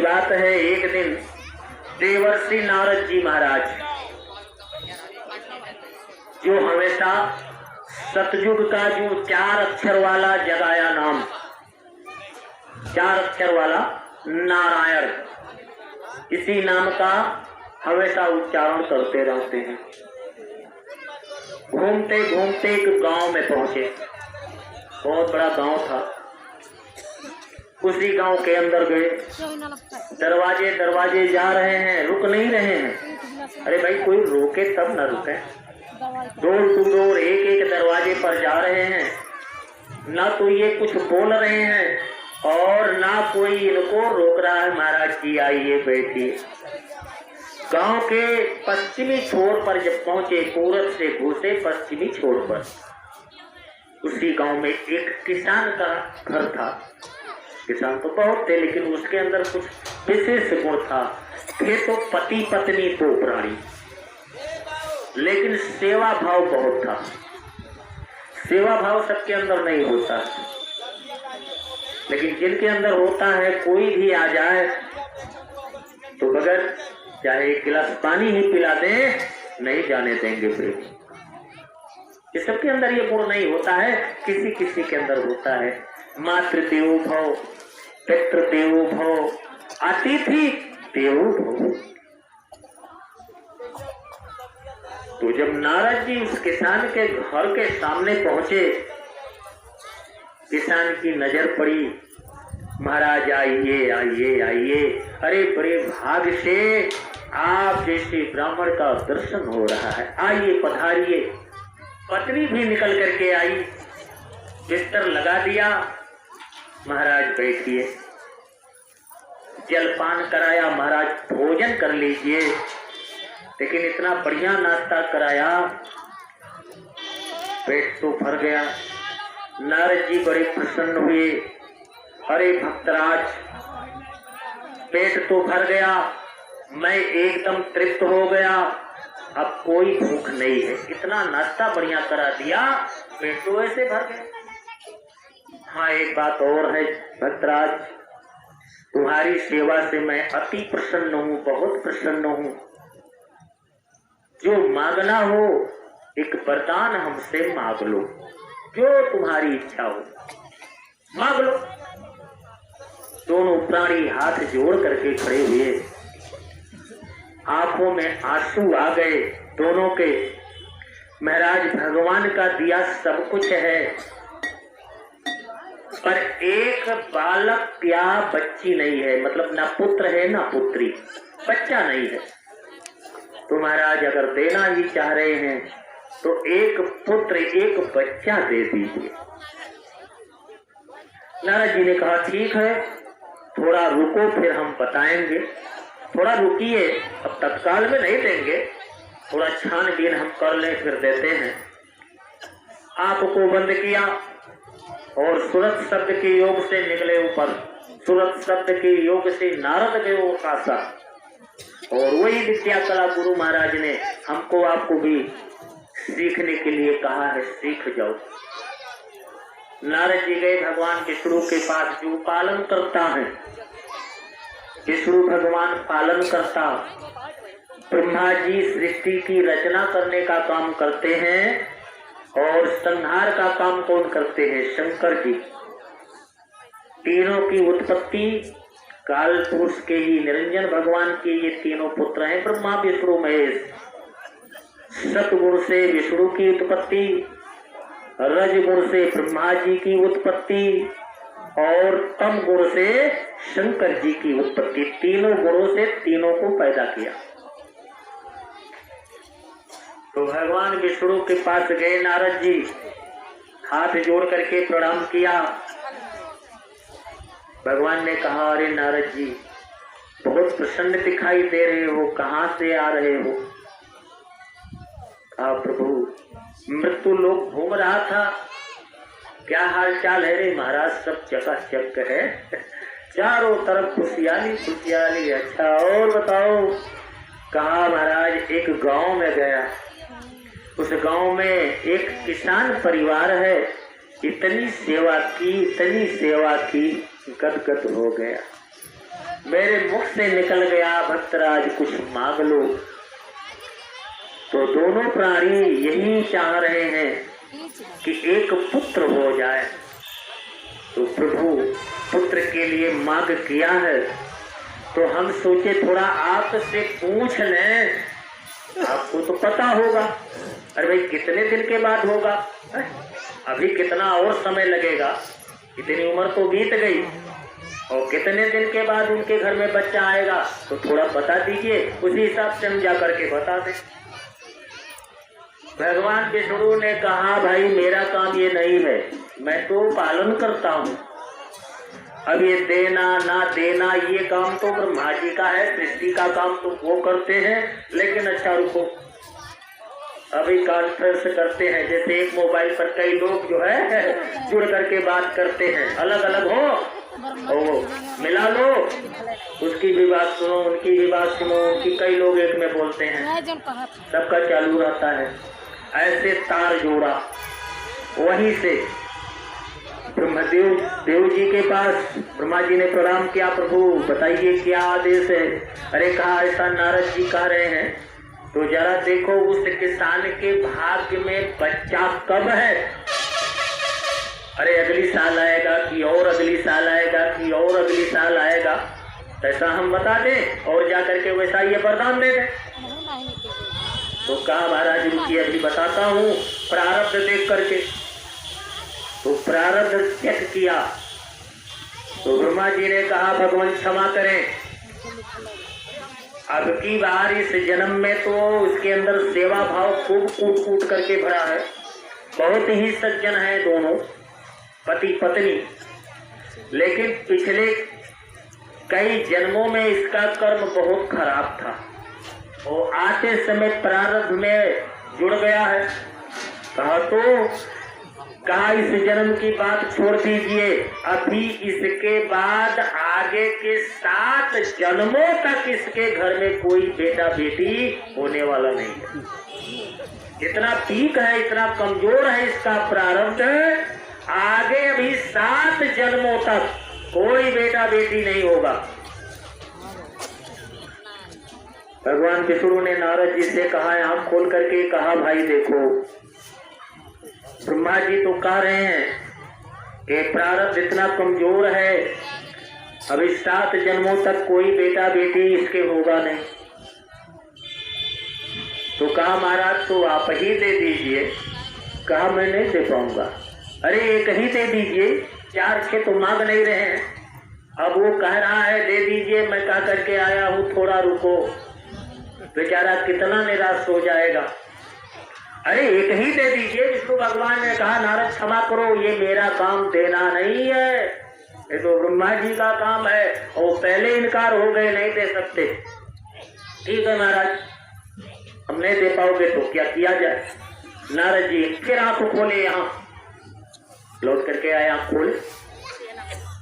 की बात है, एक दिन देवर्षि नारद जी महाराज, जो हमेशा सतयुग का जो 4 अक्षर वाला जगाया नाम, 4 अक्षर वाला नारायण, इसी नाम का हमेशा उच्चारण करते रहते हैं। घूमते घूमते एक गांव में पहुंचे। बहुत बड़ा गांव था। उसी गांव के अंदर गए। दरवाजे दरवाजे जा रहे हैं, रुक नहीं रहे हैं। अरे भाई, कोई रोके तब न रुके। डोर टू डोर एक एक दरवाजे पर जा रहे हैं। ना तो ये कुछ बोल रहे हैं और ना कोई इनको रोक रहा है। महाराज जी आइए बैठिए। गांव के पश्चिमी छोर पर जब पहुंचे, पूरब से घुसे पश्चिमी छोर पर, उसी गांव में एक किसान का घर था। किसान तो बहुत थे, लेकिन उसके अंदर कुछ विशेष गुण था। थे तो पति पत्नी 2 प्राणी, लेकिन सेवा भाव बहुत था। सेवा भाव सबके अंदर नहीं होता, लेकिन जिनके अंदर होता है, कोई भी आ जाए तो बगैर चाहे 1 गिलास पानी ही पिला दें, नहीं जाने देंगे प्रेम। ये सबके अंदर ये गुण नहीं होता है, किसी किसी के अंदर होता है। मातृ देवो भव, पितृ देवो भव, अतिथि देवो भव। तो जब नारद जी उस किसान के घर के सामने पहुंचे, किसान की नजर पड़ी। महाराज आइए आइए आइए। अरे बड़े भाग से आप जैसे ब्राह्मण का दर्शन हो रहा है, आइए पधारिए। पत्नी भी निकल करके आई, बिस्तर लगा दिया। महाराज बैठिए। जलपान कराया, महाराज भोजन कर लीजिए। लेकिन इतना बढ़िया नाश्ता कराया, पेट तो भर गया। नारद जी बड़े प्रसन्न हुए। अरे भक्तराज, पेट तो भर गया, मैं एकदम तृप्त हो गया, अब कोई भूख नहीं है। इतना नाश्ता बढ़िया करा दिया, पेट तो ऐसे भर गया। हाँ, एक बात और है भक्तराज, तुम्हारी सेवा से मैं अति प्रसन्न हूँ, बहुत प्रसन्न हूँ। जो मांगना हो, एक वरदान हमसे मांग लो, जो तुम्हारी इच्छा हो मांग लो। दोनों प्राणी हाथ जोड़ करके खड़े हुए, आंखों में आंसू आ गए दोनों के। महाराज, भगवान का दिया सब कुछ है, पर एक बालक या बच्ची नहीं है, मतलब ना पुत्र है ना पुत्री, बच्चा नहीं है। तो महाराज अगर देना ही चाह रहे हैं तो एक पुत्र एक बच्चा दे दीजिए। नारद जी ने कहा ठीक है, थोड़ा रुको फिर हम बताएंगे। थोड़ा रुकिए, अब तत्काल में नहीं देंगे, थोड़ा छानबीन हम कर लें फिर देते हैं। आपको बंद किया और सूरत शब्द के योग से निकले ऊपर। सूरत शब्द के योग से नारद गए वो कासा, और वही विद्या कला गुरु महाराज ने हमको आपको भी सीखने के लिए कहा है, सीख जाओ। नारद जी गए भगवान विष्णु के पास, जो पालन करता है। विष्णु भगवान पालन करता। ब्रह्मा जी सृष्टि की रचना करने का काम करते हैं, और संहार का काम कौन करते हैं? शंकर जी। तीनों की उत्पत्ति काल पुरुष के ही निरंजन भगवान के ये तीनों पुत्र हैं, ब्रह्मा विष्णु महेश। सतगुण से विष्णु की उत्पत्ति, रजगुण से ब्रह्मा जी की उत्पत्ति, और तम गुण से शंकर जी की उत्पत्ति। तीनों गुणों से तीनों को पैदा किया। तो भगवान विष्णु के पास गए नारद जी, हाथ जोड़ करके प्रणाम किया। भगवान ने कहा, अरे नारद जी, बहुत प्रसन्न दिखाई दे रहे हो, कहाँ से आ रहे हो? कहा, प्रभु मृत्यु लोक घूम रहा था। क्या हाल चाल है रे महाराज? सब चकाचक है, चारों तरफ खुशहाली खुशहाली। अच्छा, और बताओ? कहा, महाराज एक गांव में गया, उस गांव में एक किसान परिवार है, इतनी सेवा की, इतनी सेवा की, गदगद हो गया। मेरे मुख से निकल गया भक्तराज कुछ मांग लो। तो दोनों प्राणी यही चाह रहे हैं कि एक पुत्र हो जाए। तो प्रभु पुत्र के लिए मांग किया है, तो हम सोचे थोड़ा आपसे पूछ लें, आपको तो पता होगा। अरे भाई कितने दिन के बाद होगा, अभी कितना और समय लगेगा, इतनी उम्र तो बीत गई, और कितने दिन के बाद उनके घर में बच्चा आएगा, तो थोड़ा बता दीजिए, उसी हिसाब से हम जा करके बता दें। भगवान विष्णु ने कहा भाई मेरा काम ये नहीं है, मैं तो पालन करता हूँ। अब ये देना ना देना ये काम तो ब्रह्मा जी का है, सृष्टि का काम तो वो करते हैं। लेकिन अच्छा रुको, अभी कॉन्फ्रेंस करते हैं, जैसे एक मोबाइल पर कई लोग जो है जुड़ करके बात करते हैं, अलग अलग हो मिला लो, उसकी भी बात सुनो, उनकी भी बात सुनो, उनकी कई लोग एक में बोलते हैं, सबका चालू रहता है। ऐसे तार जोड़ा, वहीं से देव जी के पास ब्रह्मा जी ने प्रणाम किया, प्रभु बताइए क्या आदेश है। अरे कहा ऐसा नारद जी कह रहे हैं, तो जरा देखो उस किसान के भाग्य में बच्चा कब है। अरे अगली साल आएगा कि और अगली साल आएगा कि और अगली साल आएगा, ऐसा हम बता दें और जाकर के वैसा ये वरदान दे दें। तो कहा महाराज रुकिए अभी बताता हूँ प्रारब्ध देख करके। तो प्रारब्ध चेक किया, तो ब्रह्मा जी ने कहा भगवान क्षमा करें, अब की बार इस जन्म में तो उसके अंदर सेवा भाव खूब कूट कूट करके भरा है, बहुत ही सज्जन है दोनों पति पत्नी, लेकिन पिछले कई जन्मों में इसका कर्म बहुत खराब था, वो आते समय प्रारब्ध में जुड़ गया है। कहा इस जन्म की बात छोड़ दीजिए, अभी इसके बाद आगे के 7 जन्मों तक इसके घर में कोई बेटा बेटी होने वाला नहीं है। इतना पीक है, इतना कमजोर है इसका प्रारब्ध, आगे अभी 7 जन्मों तक कोई बेटा बेटी नहीं होगा। भगवान विष्णु ने नारद जी से कहा, आंख खोल करके कहा भाई देखो ब्रह्मा जी तो कह रहे हैं कि प्रारब्ध इतना कमजोर है, अभी 7 जन्मों तक कोई बेटा बेटी इसके होगा नहीं। तो कहा महाराज तो आप ही दे दीजिए। कहा मैं नहीं दे पाऊंगा। अरे एक ही दे दीजिए, 4-6 तो मांग नहीं रहे हैं। अब वो कह रहा है दे दीजिए, मैं कह करके आया हूँ थोड़ा रुको, बेचारा कितना निराश हो जाएगा। अरे एक ही दे दीजिए। विष्णु भगवान ने कहा नारद क्षमा करो, ये मेरा काम देना नहीं है, ये तो ब्रह्मा जी का काम है, और पहले इनकार हो गए, नहीं दे सकते। ठीक है महाराज, हम नहीं दे पाओगे तो क्या किया जाए। नारद जी फिर आंख खोले, यहाँ लौट करके आए, आंख खोले,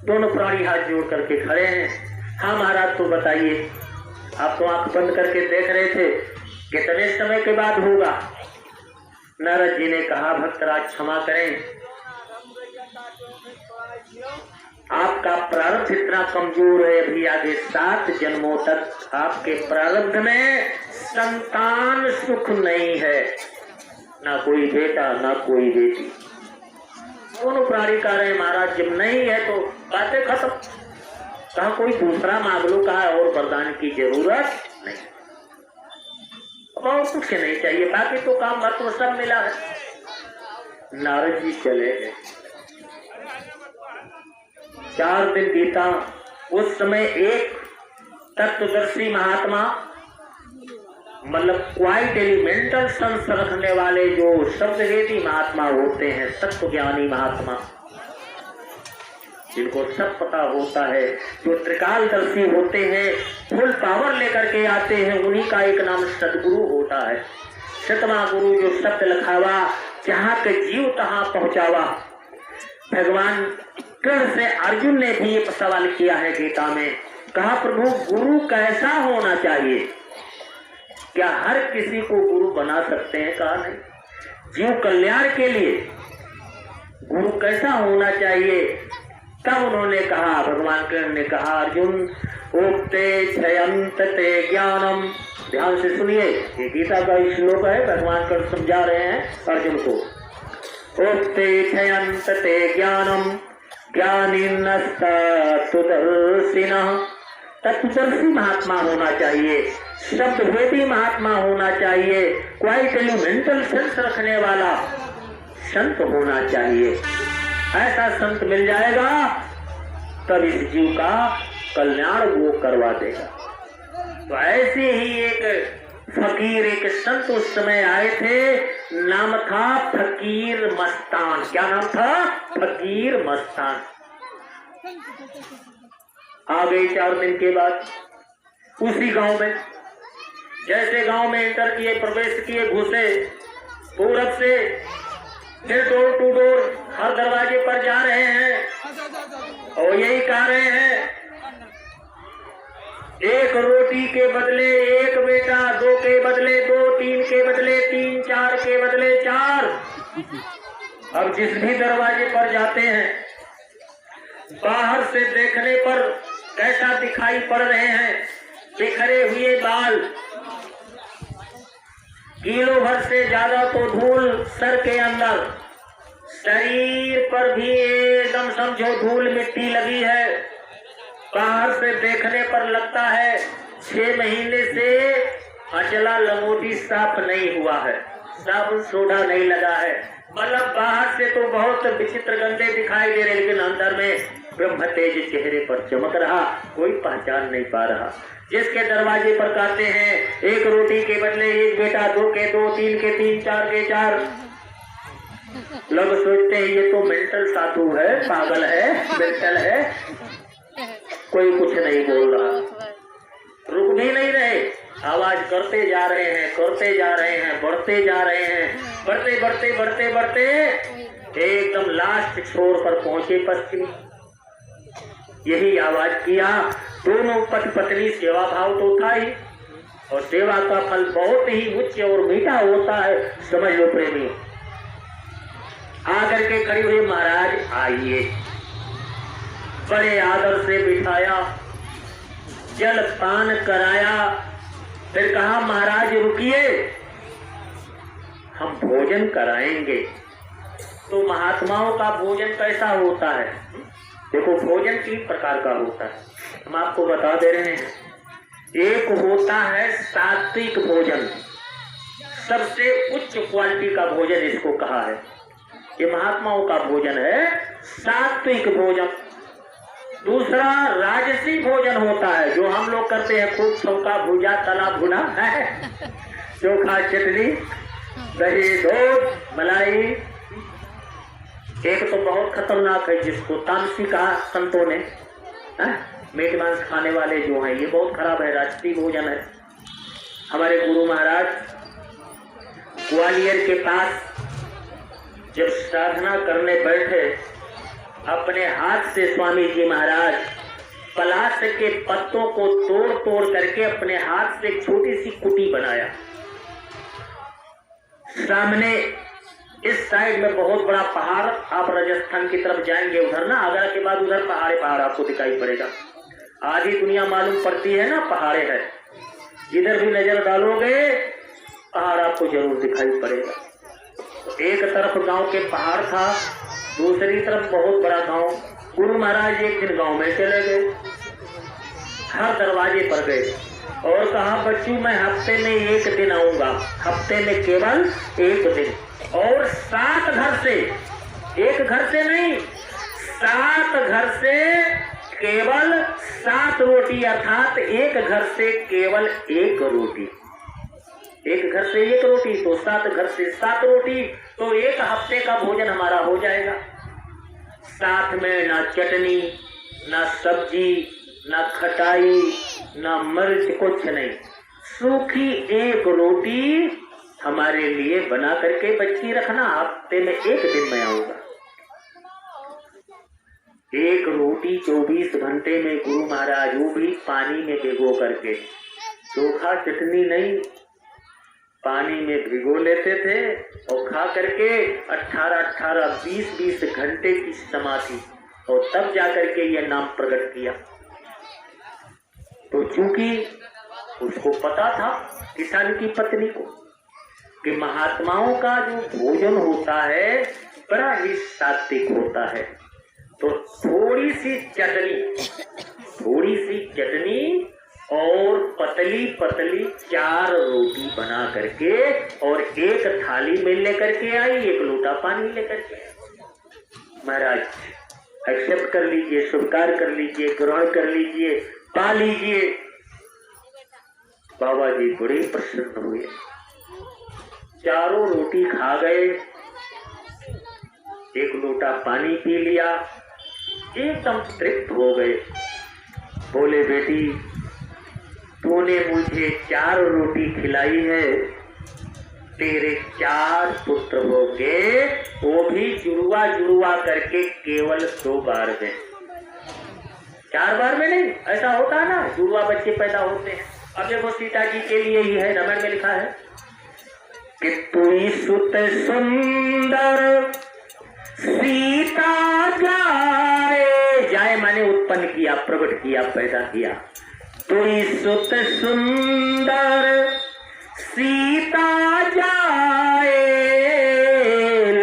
दोनों प्राणी हाथ जोड़ करके खड़े हैं। हाँ महाराज तो बताइए, आप तो आंख बंद करके देख रहे थे, कितने समय के बाद होगा। नारद जी ने कहा भक्तराज क्षमा करें, आपका प्रारब्ध इतना कमजोर है, अभी आगे 7 जन्मों तक आपके प्रारब्ध में संतान सुख नहीं है, ना कोई बेटा ना कोई बेटी। दोनों प्राणी कह रहे महाराज जब नहीं है तो बातें खत्म। कहा कोई दूसरा मांग लो, कहा और वरदान की जरूरत नहीं, और कुछ नहीं चाहिए, बाकी तो काम महत्व सब मिला है। नारद जी चले गए। 4 दिन बीता। उस समय एक तत्वदर्शी महात्मा, मतलब क्वाइट एलिमेंटल सेंस रखने वाले जो शब्दवेदी महात्मा होते हैं, तत्वज्ञानी महात्मा जिनको सब पता होता है, जो त्रिकालदर्शी होते हैं, फुल पावर लेकर के आते हैं, उन्हीं का एक नाम सदगुरु होता है। सतवा गुरु जो शब्द लखावा, जहाँ के जीव तहाँ पहुँचावा। भगवान कृष्ण से अर्जुन ने भी ये सवाल किया है गीता में, कहा प्रभु गुरु कैसा होना चाहिए, क्या हर किसी को गुरु बना सकते हैं। कहा नहीं, जीव कल्याण के लिए गुरु कैसा होना चाहिए। तब उन्होंने कहा, भगवान कृष्ण ने कहा, अर्जुन उक्ते क्षयंत ते ज्ञानम। ध्यान से सुनिए, ये गीता का श्लोक है, भगवान कृष्ण समझा रहे हैं अर्जुन को। उक्ते क्षयंत ते ज्ञानम ज्ञानिनस्तत्त्वदर्शिनः। तत्वदर्शी महात्मा होना चाहिए, शब्दभेदी महात्मा होना चाहिए, क्वाइट एलिमेंटल सेंस रखने वाला संत होना चाहिए। ऐसा संत मिल जाएगा तब इस जीव का कल्याण वो करवा देगा। तो ऐसे ही एक फकीर, एक संत उस समय आए थे, नाम था फकीर मस्तान। क्या नाम था? फकीर मस्तान। आ गए 4 दिन के बाद उसी गांव में। जैसे गांव में एंटर किए, प्रवेश किए, घुसे, पूरब से फिर डोर टू डोर हर दरवाजे पर जा रहे हैं और यही कह रहे हैं, एक रोटी के बदले एक बेटा, 2 के बदले 2, 3 के बदले 3, 4 के बदले 4। अब जिस भी दरवाजे पर जाते हैं, बाहर से देखने पर कैसा दिखाई पड़ रहे हैं? बिखरे हुए बाल, किलो भर से ज्यादा तो धूल सर के अंदर, शरीर पर भी एकदम समझो धूल मिट्टी लगी है। बाहर से देखने पर लगता है 6 महीने से अचला लंगोटी साफ नहीं हुआ है, साबुन सोडा नहीं लगा है। मतलब बाहर से तो बहुत विचित्र गंदे दिखाई दे रहे, लेकिन अंदर में ब्रह्म तेज चेहरे पर चमक रहा, कोई पहचान नहीं पा रहा। जिसके दरवाजे पर कहते हैं एक रोटी के बदले एक बेटा, 2 के 2, 3 के 3, 4 के 4, लोग सोचते हैं ये तो मेंटल साधु है, पागल है, मेंटल है। कोई कुछ नहीं बोल रहा, रुक भी नहीं रहे, आवाज करते जा रहे हैं, करते जा रहे हैं, बढ़ते जा रहे हैं, बढ़ते बढ़ते बढ़ते बढ़ते एकदम लास्ट छोर पर पहुंचे पश्चिमी। यही आवाज किया। दोनों पति पत्नी, सेवा भाव तो था ही, और सेवा का फल बहुत ही उच्च और मीठा होता है, समझ लो प्रेमी। आकर के खड़ी हुई, महाराज आइए। बड़े आदर से बिठाया, जल पान कराया, फिर कहा महाराज रुकिए, हम भोजन कराएंगे। तो महात्माओं का भोजन कैसा होता है? देखो, भोजन 3 प्रकार का होता है, हम आपको बता दे रहे हैं। एक होता है सात्विक भोजन, सबसे उच्च क्वालिटी का भोजन इसको कहा है, ये महात्माओं का भोजन है, सात्विक भोजन। दूसरा राजसी भोजन होता है, जो हम लोग करते हैं, खूब चौका भुजा तला भुना है, चोखा चटनी दही दूध मलाई। एक तो बहुत खतरनाक है, जिसको तामसी कहा संतों ने, मीट मांस खाने वाले जो हैं, ये बहुत खराब है, राजसी भोजन है। हमारे गुरु महाराज ग्वालियर के पास जब साधना करने बैठे, अपने हाथ से स्वामी जी महाराज पलाश के पत्तों को तोड़ तोड़ करके अपने हाथ से एक छोटी सी कुटी बनाया। सामने इस साइड में बहुत बड़ा पहाड़, आप राजस्थान की तरफ जाएंगे उधर ना, आगरा के बाद उधर पहाड़ आपको दिखाई पड़ेगा। आधी दुनिया मालूम पड़ती है ना, पहाड़े है। जिधर भी नजर डालोगे पहाड़ आपको जरूर दिखाई पड़ेगा। एक तरफ गांव के पहाड़ था, दूसरी तरफ बहुत बड़ा गांव। गुरु महाराज एक दिन गांव में चले गए, हर दरवाजे पर गए और कहा बच्चू मैं हफ्ते में 1 दिन आऊंगा, हफ्ते में केवल 1 दिन, और 7 घर से, एक घर से नहीं, 7 घर से केवल 7 रोटी, अर्थात एक घर से केवल 1 रोटी। एक घर से 1 रोटी तो 7 घर से 7 रोटी, तो 1 हफ्ते का भोजन हमारा हो जाएगा। साथ में ना चटनी, ना सब्जी, ना खटाई, ना मिर्च, कुछ नहीं, सूखी 1 रोटी हमारे लिए बना करके बच्ची रखना, हफ्ते में 1 दिन मैं आऊंगा। 1 रोटी 24 घंटे में गुरु महाराज, वो भी पानी में भिगो करके, चोखा चटनी नहीं, पानी में भिगो लेते थे और खा करके 18-18, 20-20 घंटे की समाधि। और तब जाकर के यह नाम प्रकट किया। तो चूंकि उसको पता था किसान की पत्नी को कि महात्माओं का जो भोजन होता है बड़ा ही सात्विक होता है, तो थोड़ी सी चटनी और पतली पतली 4 रोटी बना करके और एक थाली में लेकर के आई, 1 लोटा पानी लेकर के। महाराज एक्सेप्ट कर लीजिए, स्वीकार कर लीजिए, ग्रहण कर लीजिए, पा लीजिए। बाबा जी बड़े प्रसन्न हुए, 4 रोटी खा गए, 1 लोटा पानी पी लिया, एकदम तृप्त हो गए। बोले बेटी तूने मुझे 4 रोटी खिलाई है, तेरे 4 पुत्र होंगे, वो भी जुड़वा जुड़वा करके केवल 2 बार में, 4 बार में नहीं। ऐसा होता है ना, जुड़वा बच्चे पैदा होते हैं। अब देखो सीता जी के लिए ही है, रामायण में लिखा है कि तुई सुत सुंदर सीता जाए माने उत्पन्न किया, प्रकट किया, पैदा किया। तुई सुत सुंदर सीता जाए,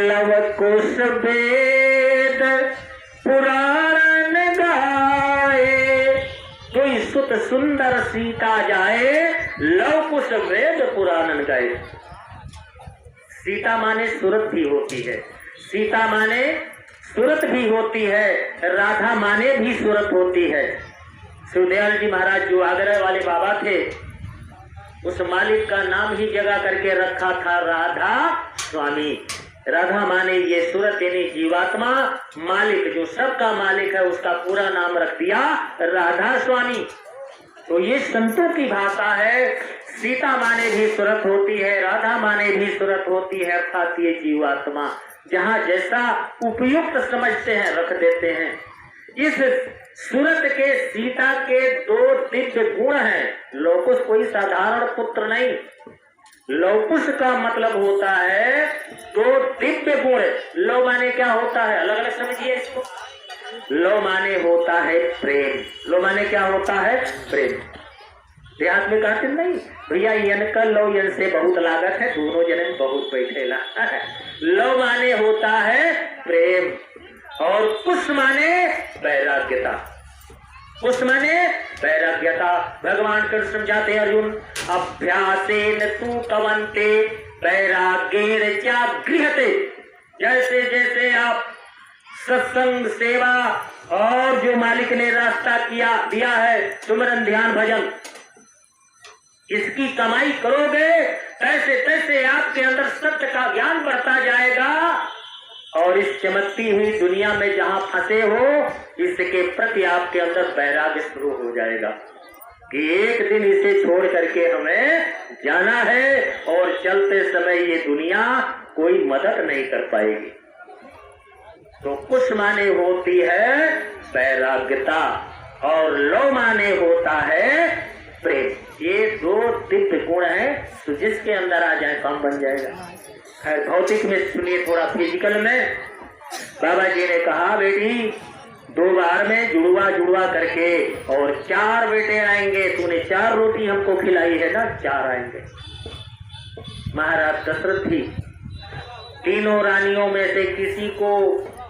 लव कुश वेद पुराण गाए। तुई सुत सुंदर सीता जाए, लव कुश वेद पुराण गाए। सीता माने सूरत भी होती है, सीता माने सूरत भी होती है, राधा माने भी सूरत होती है। शिवदयाल जी महाराज जो आगरा वाले बाबा थे, उस मालिक का नाम ही जगह करके रखा था राधा स्वामी। राधा माने ये सूरत यानी जीवात्मा, मालिक जो सबका मालिक है उसका पूरा नाम रख दिया राधा स्वामी। तो ये संतों की भाषा है। सीता माने भी सूरत होती है, राधा माने भी सूरत होती है, अर्थात ये जीवात्मा जहाँ जैसा उपयुक्त समझते हैं रख देते हैं। इस सूरत के सीता के 2 दिव्य गुण हैं। लौकुश कोई साधारण पुत्र नहीं, लौकुश का मतलब होता है 2 दिव्य गुण। लौ माने क्या होता है, अलग अलग समझिए इसको। लौ माने होता है प्रेम, लो माने क्या होता है प्रेम। देहात में कहते नहीं भैया यन का लो यन से बहुत लागत है, दोनों जने बहुत बैठेला। लौ माने होता है प्रेम और कुश माने वैराग्यता। कुश माने वैराग्यता। भगवान कृष्ण समझाते हैं अर्जुन अभ्यासेन तू कवंते वैराग्येन च गृह्यते। जैसे जैसे आप सत्संग सेवा और जो मालिक ने रास्ता किया दिया है सुमरन ध्यान भजन इसकी कमाई करोगे, तैसे तैसे आपके अंदर सत्य का ज्ञान बढ़ता जाएगा और इस चमकती हुई दुनिया में जहां फंसे हो इसके प्रति आपके अंदर वैराग्य शुरू हो जाएगा कि एक दिन इसे छोड़ करके हमें जाना है और चलते समय ये दुनिया कोई मदद नहीं कर पाएगी। तो कुश माने होती है वैराग्यता और लौ माने होता है प्रेम। ये 2 दिव्य गुण हैं, तो जिसके अंदर आ जाए काम बन जाएगा। खैर भौतिक में सुनिए, थोड़ा फिजिकल में बाबा जी ने कहा बेटी 2 बार में जुड़वा जुड़वा करके और 4 बेटे आएंगे, तूने 4 रोटी हमको खिलाई है ना, 4 आएंगे। महाराज दशरथ थी, 3 रानियों में से किसी को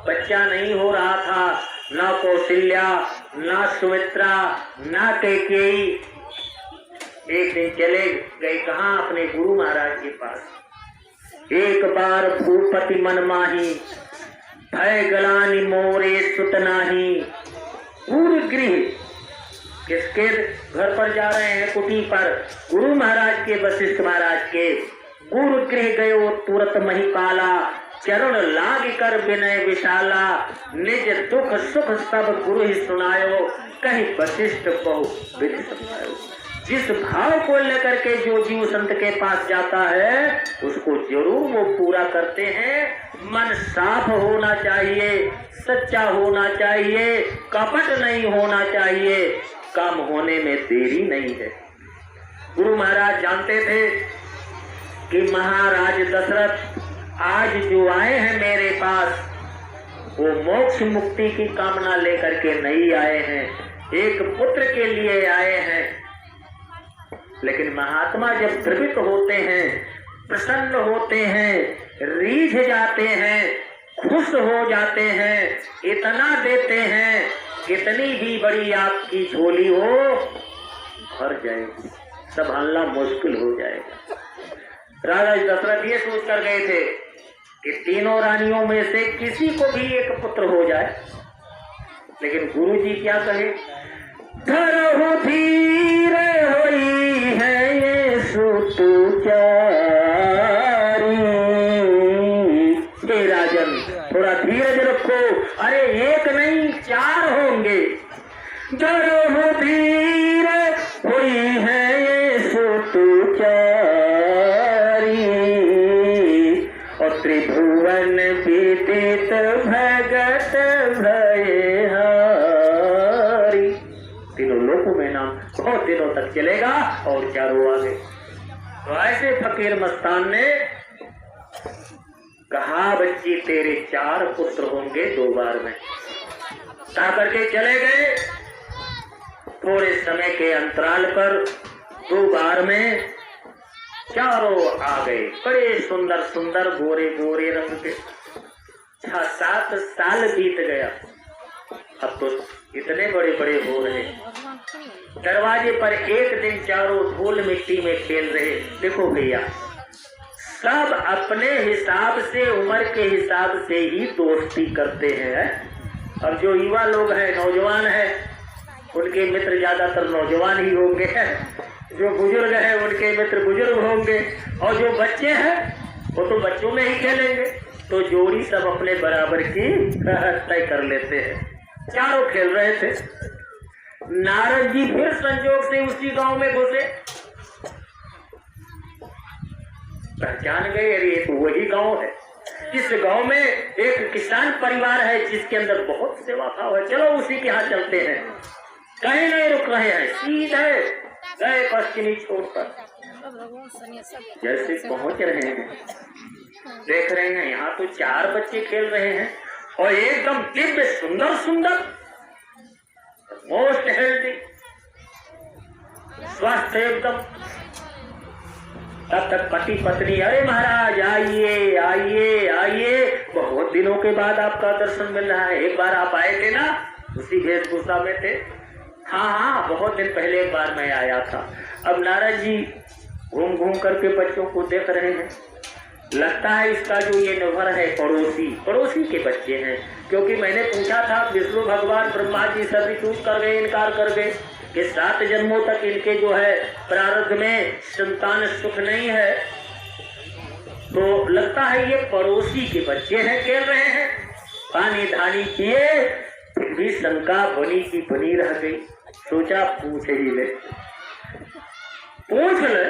बच्चा नहीं हो रहा था, ना कौशल्या, ना सुमित्रा, ना कैकेयी। एक दिन चले गए कहाँ, अपने गुरु महाराज के पास। एक बार भूपति मन माही भय गलानी मोरे सुत नाही। गुरु गृह, किसके घर पर जा रहे हैं, कुटी पर, गुरु महाराज के, वशिष्ठ महाराज के। गुरु गृह गयो तुरत महिपाला, चरण लाग कर विनय विशाला। निज दुख सुख सब गुरु ही सुनायो, कहीं वशिष्ठ बहु विधि समझायो। जिस भाव को लेकर के जो जीव संत के पास जाता है उसको जरूर वो पूरा करते हैं। मन साफ होना चाहिए, सच्चा होना चाहिए, कपट नहीं होना चाहिए, काम होने में देरी नहीं है। गुरु महाराज जानते थे कि महाराज दशरथ आज जो आए हैं मेरे पास वो मोक्ष मुक्ति की कामना लेकर के नहीं आए हैं, एक पुत्र के लिए आए हैं। लेकिन महात्मा जब द्रवित होते हैं, प्रसन्न होते हैं, रीझ जाते हैं, खुश हो जाते हैं, इतना देते हैं, कितनी भी बड़ी आपकी झोली हो भर जाएगी, संभालना मुश्किल हो जाएगा। राजा दशरथ ये सोच कर गए थे कि तीनों रानियों में से किसी को भी एक पुत्र हो जाए, लेकिन गुरु जी क्या कहे, धरहु धीर होई है ये सुतु चारी। हे राजन, थोड़ा धीरज रखो, अरे एक नहीं 4 होंगे। धरहु धीर होई है ये सुतु चारी, और त्रिभुवन विदित भगत भय हारी। तीनों लोगों में नाम बहुत दिनों तक चलेगा और चारों आगे। तो ऐसे फकीर मस्तान ने कहा, बच्ची तेरे 4 पुत्र होंगे 2 बार में। कहा करके चले गए। थोड़े समय के अंतराल पर 2 बार में चारों आ गए, बड़े सुंदर सुंदर गोरे गोरे रंग के। 6-7 साल बीत गया, अब तो इतने बड़े बड़े हो रहे। दरवाजे पर एक दिन चारों धूल मिट्टी में खेल रहे। देखो भैया, सब अपने हिसाब से, उम्र के हिसाब से ही दोस्ती करते हैं। अब जो युवा लोग हैं, नौजवान हैं, उनके मित्र ज्यादातर नौजवान ही होंगे, जो बुजुर्ग हैं उनके मित्र बुजुर्ग होंगे, और जो बच्चे हैं वो तो बच्चों में ही खेलेंगे। तो जोड़ी सब अपने बराबर की तय कर लेते हैं। चारों खेल रहे थे। नारद जी फिर संजोग से उसी गांव में घुसे। पहचान गए, अरे ये तो वही गांव है। इस गांव में एक किसान परिवार है जिसके अंदर बहुत सेवा भाव है, चलो उसी के यहाँ चलते हैं। कहीं नहीं रुक रहे हैं, सीधे गए पश्चिमी छोर पर। जैसे पहुंच रहे हैं, देख रहे हैं यहाँ तो 4 बच्चे खेल रहे हैं, और एकदम दिव्य सुंदर सुंदर, मोस्ट हेल्दी, स्वस्थ एकदम। तब तक पति पत्नी, अरे महाराज आइए आइए आइए, बहुत दिनों के बाद आपका दर्शन मिल रहा है। एक बार आप आए थे ना, उसी वेशभूषा में थे। हाँ, बहुत दिन पहले एक बार मैं आया था। अब नारद जी घूम घूम करके बच्चों को देख रहे हैं। लगता है इसका जो ये नौकर है पड़ोसी के बच्चे हैं, क्योंकि मैंने पूछा था, विष्णु भगवान ब्रह्मा जी सभी चूक कर गए, इनकार कर गए कि 7 जन्मों तक इनके जो है प्रारब्ध में संतान सुख नहीं है। तो लगता है ये पड़ोसी के बच्चे हैं, खेल रहे हैं। पानी धानी किए, फिर भी शंका बनी की बनी रह गई। सोचा पूछ ही ले, पूछ ले।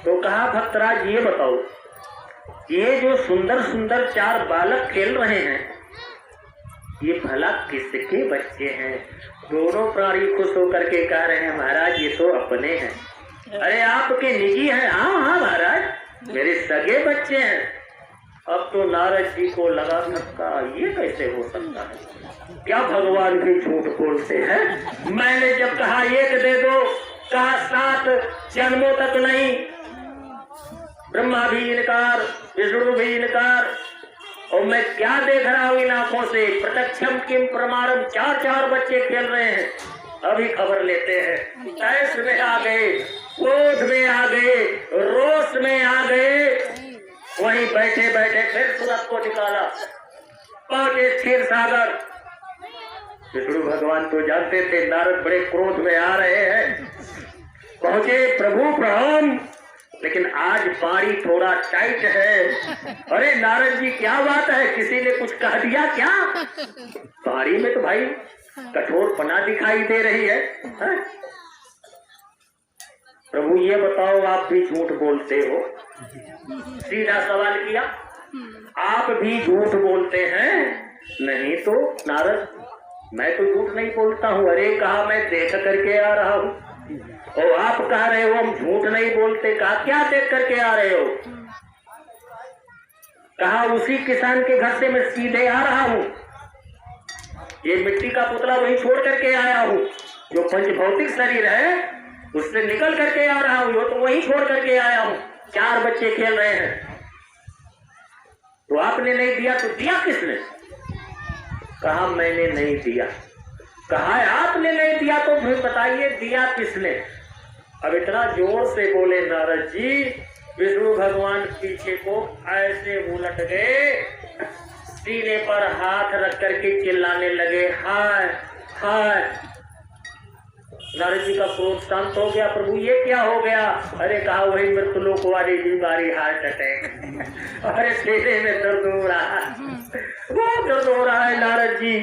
तो कहा, भक्तराज ये बताओ, ये जो सुंदर सुंदर 4 बालक खेल रहे हैं, ये भला किसके बच्चे हैं? दोनों प्राणी खुश होकर के कह रहे हैं, महाराज ये तो अपने हैं। अरे आपके निजी हैं? हाँ हाँ महाराज, मेरे सगे बच्चे हैं। अब तो नारद जी को लगा धक्का, ये कैसे हो सकता है? क्या भगवान भी झूठ बोलते हैं? मैंने जब कहा 1 दे दो, कहा 7 जन्मों तक नहीं। ब्रह्मा भी इनकार, विष्णु भी इनकार, और मैं क्या देख रहा हूँ इन आंखों से? प्रत्यक्षम किम प्रमाणम, 4 बच्चे खेल रहे हैं। अभी खबर लेते हैं। ऐश में आ गए, क्रोध में आ गए, रोष में आ गए। वहीं बैठे बैठे फिर सूरत को निकाला, पहुंचे क्षीर सागर। विष्णु भगवान तो जानते थे नारद बड़े क्रोध में आ रहे हैं। पहुंचे, प्रभु प्रणाम, लेकिन आज बाड़ी थोड़ा टाइट है। अरे नारद जी क्या बात है, किसी ने कुछ कह दिया क्या? बाड़ी में तो भाई कठोर पना दिखाई दे रही है। प्रभु ये बताओ, आप भी झूठ बोलते हो? सीधा सवाल किया, आप भी झूठ बोलते हैं? नहीं तो नारद, मैं तो झूठ नहीं बोलता हूँ। अरे कहा मैं देख करके आ रहा हूँ, और आप कह रहे हो हम झूठ नहीं बोलते। कहा क्या देख करके आ रहे हो? कहा उसी किसान के घर से मैं सीधे आ रहा हूँ, ये मिट्टी का पुतला वहीं छोड़ करके आया हूँ, जो पंचभौतिक शरीर है उससे निकल करके आ रहा हूँ, तो वहीं छोड़ करके आया हूँ। 4 बच्चे खेल रहे हैं, तो आपने नहीं दिया तो दिया किसने? कहा मैंने नहीं दिया। कहा आपने नहीं दिया तो फिर बताइए दिया किसने? अब इतना जोर से बोले नारद जी, विष्णु भगवान पीछे को ऐसे उलट गए, सीने पर हाथ रख करके चिल्लाने लगे, हाय हाय। नारद जी का क्रोध शांत हो गया, प्रभु ये क्या हो गया? अरे कहा वही मृत्युलोक वाली बीमारी, हार्ट अटैक। अरे सीने में दर्द हो रहा है, बहुत दर्द हो रहा है नारद जी।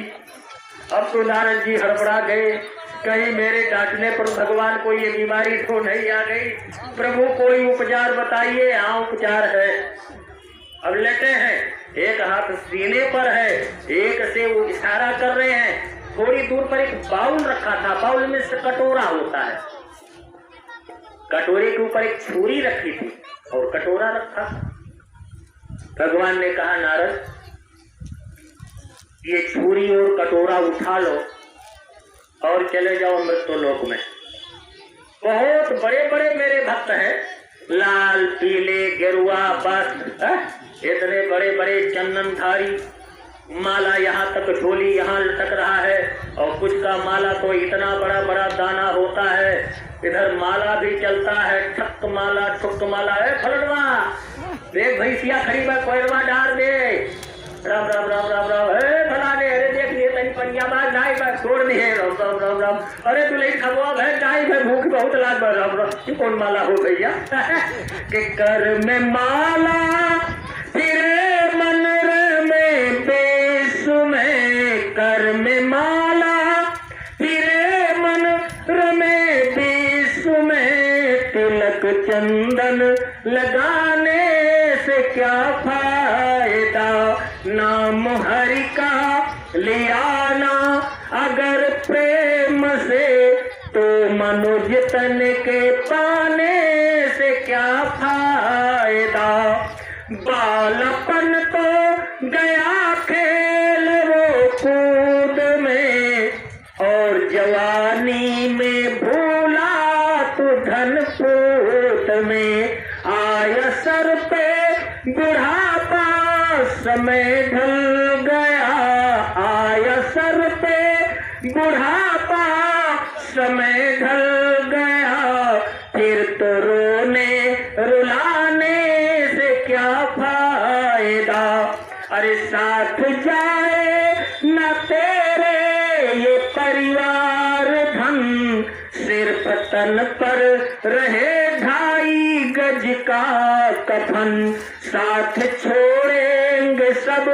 अब तो नारद जी हड़बड़ा गए, कहीं मेरे डांटने पर भगवान को ये बीमारी तो नहीं आ गई। प्रभु कोई उपचार बताइए। हाँ उपचार है। अब लेटे हैं, एक हाथ सीने पर है, एक से वो इशारा कर रहे हैं। थोड़ी दूर पर एक बाउल रखा था, बाउल में से कटोरा होता है, कटोरे के ऊपर एक छुरी रखी थी और कटोरा रखा। भगवान ने कहा नारद ये छुरी और कटोरा उठा लो और चले जाओ मृत्युलोक में। बहुत बड़े बड़े मेरे भक्त हैं, लाल पीले गेरुआ बस, इतने बड़े बड़े चंदनधारी, माला यहाँ तक झोली यहाँ लटक रहा है, और कुछ का माला तो इतना बड़ा बड़ा दाना होता है, इधर माला भी चलता है, ठक माला ठुक माला है। फलनवा देख भैंसिया खड़ी बा, कोयरवा डाल दे, राम राम राम राम राम। फलाने अरे देख लिए तनी पनिया बाग नाई बाग छोड़ दी है, राम राम राम राम। अरे तू नहीं खबवा भैंस नाई भैंस भूख बहुत लाग बा, राम राम। ये कौन माला हो भैया? कि कर में माला फिर मन में बेस में, कर में माला फिर मन में बेस में, तिलक चंदन लगाने से क्या फायदा, नाम हरि का लिया ना अगर प्रेम से, तो मनुज तन के पाने से क्या फायदा। बालपन तो गया खेल वो कूद में, और जवानी में भूला तू धन पूत में, आया सर पे बुढ़ापा समय ढल गया, आया सर पे बुढ़ापा समय ढल गया, फिर तो रोने रुलाने से क्या फायदा। अरे साथ जाए न तेरे ये परिवार धन, सिर्फ तन पर रहे 2.5 गज का कफन, साथ छोड़ेंगे सब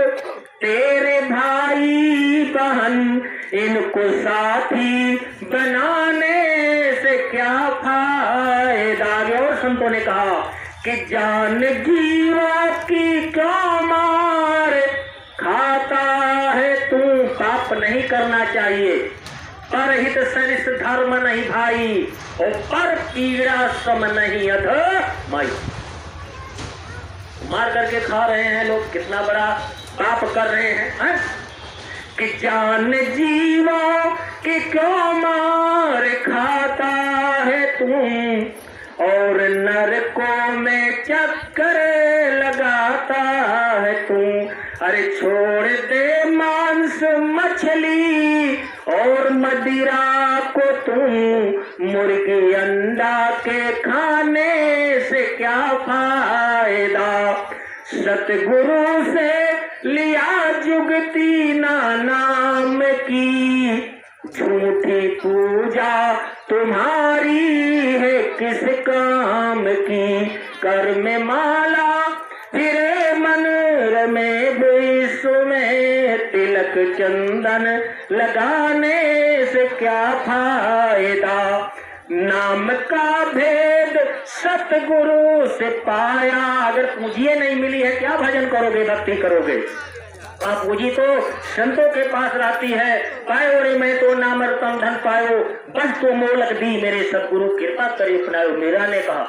तेरे भाई बहन, इनको साथी बनाने से क्या फायदा। और संतों ने कहा कि जान जीवा की क्या मार खाता है तू, पाप नहीं करना चाहिए, परहित सरिस धर्म नहीं भाई, और पर पीड़ा सम नहीं अध माई। मार करके खा रहे हैं लोग, कितना बड़ा पाप कर रहे हैं। कि जान जीवों कि क्यों मार खाता है तू, और नरकों में चक्कर लगाता है तू। अरे छोड़ दे मांस मछली और मदिरा को तू, मुर्गी अंडा के खाने से क्या फायदा। सतगुरु से लिया जुगती ना नाम की, झूठी पूजा तुम्हारी है किस काम की। कर में माला फिरे मन रमे विश्व में, तिलक चंदन लगाने से क्या फायदा। नाम का भेद सतगुरु से पाया, अगर पूंजी नहीं मिली है क्या भजन करोगे, भक्ति करोगे। पूंजी तो संतों के पास रहती है। पायो रे मैं तो नाम रतन धन पायो, बस तो मोलक दी मेरे सतगुरु कृपा करे अपनायो। मीरा ने कहा